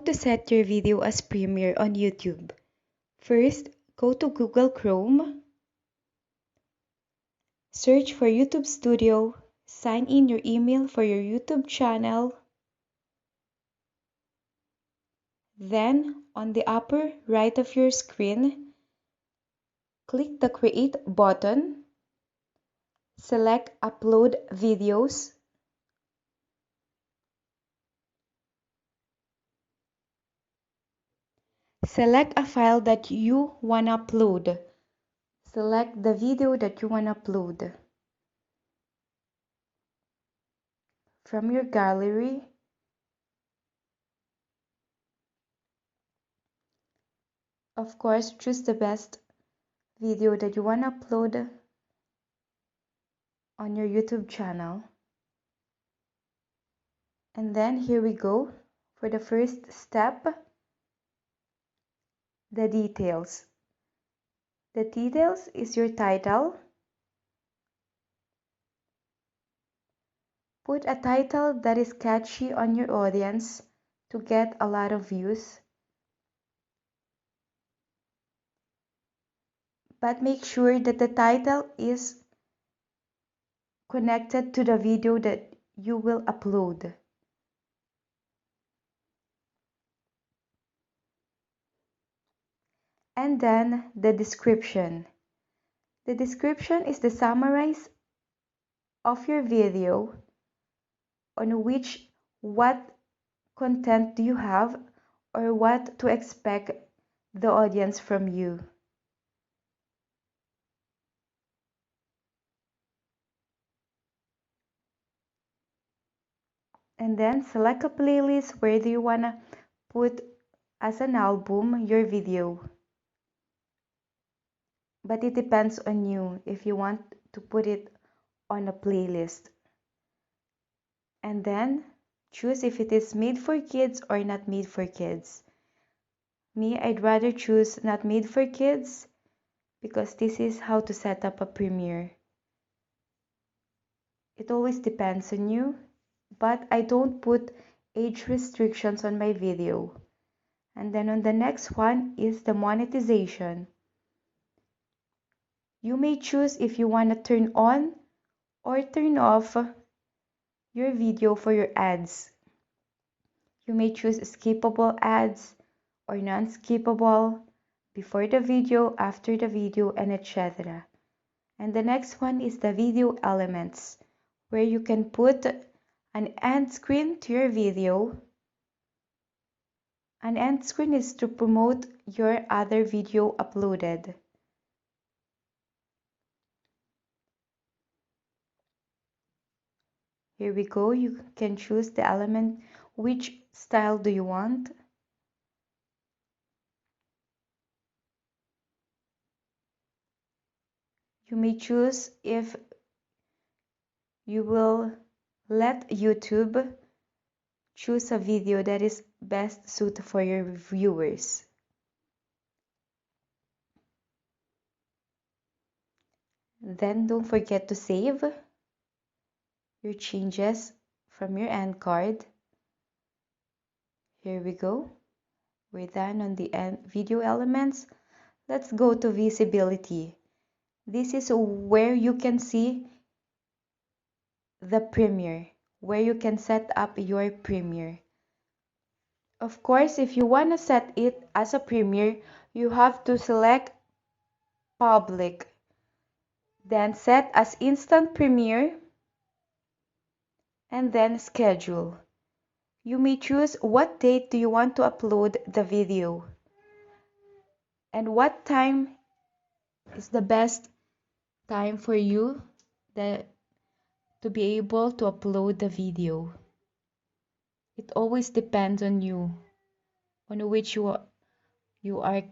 to set your video as premiere on YouTube. First, go to Google Chrome, search for YouTube Studio, sign in your email for your YouTube channel. Then, on the upper right of your screen, click the Create button, select Upload Videos. Select a file that you want to upload. Select the video that you want to upload. From your gallery, of course, choose the best video that you want to upload on your YouTube channel. And then here we go for the first step, the details. The details is your title. Put a title that is catchy on your audience to get a lot of views. But make sure that the title is connected to the video that you will upload. And then the description. The description is the summary of your video on what content do you have or what to expect the audience from you. And then select a playlist where do you want to put as an album your video. But it depends on you if you want to put it on a playlist. And then choose if it is made for kids or not made for kids. Me, I'd rather choose not made for kids because this is how to set up a premiere. It always depends on you, but I don't put age restrictions on my video. And then on the next one is the monetization. You may choose if you want to turn on or turn off your video for your ads. You may choose skippable ads or non-skippable, before the video, after the video, and etc. And the next one is the video elements, where you can put an end screen to your video. An end screen is to promote your other video uploaded. Here we go, you can choose the element, which style do you want. You may choose if you will let YouTube choose a video that is best suited for your viewers. Then don't forget to save your changes from your end card. Here we go. We're done on the video elements. Let's go to visibility. This is where you can see the premiere, where you can set up your premiere. Of course, if you want to set it as a premiere, you have to select public, then set as instant premiere, and then schedule. You may choose what date do you want to upload the video and what time is the best time for you to be able to upload the video. It always depends on you, on which you are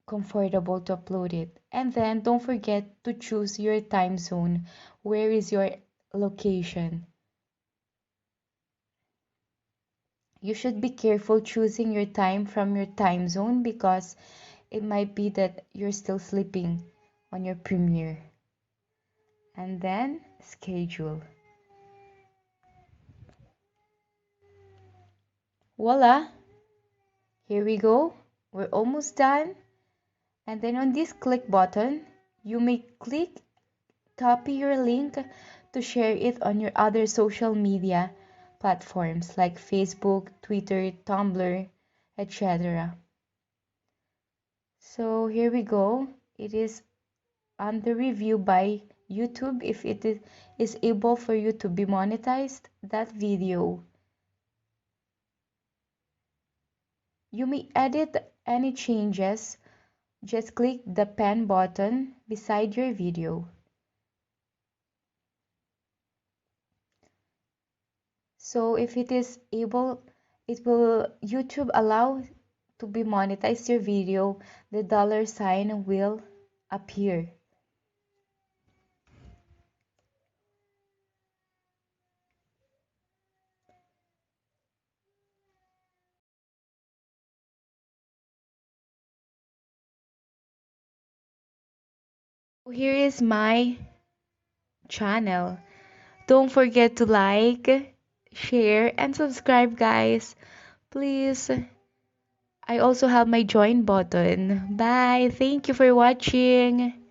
comfortable to upload it. And then don't forget to choose your time zone. Where is your location? You should be careful choosing your time from your time zone because it might be that you're still sleeping on your premiere. And then schedule. Voila! Here we go. We're almost done. And then on this click button, you may click copy your link to share it on your other social media platforms like Facebook, Twitter, Tumblr, etc. So here we go. It is under review by YouTube if is able for you to be monetized that video. You may edit any changes. Just click the pen button beside your video. So if it is able, it will YouTube allow to be monetized your video, the dollar sign will appear. Here is my channel. Don't forget to like, share, and subscribe, guys. Please. I also have my join button. Bye. Thank you for watching.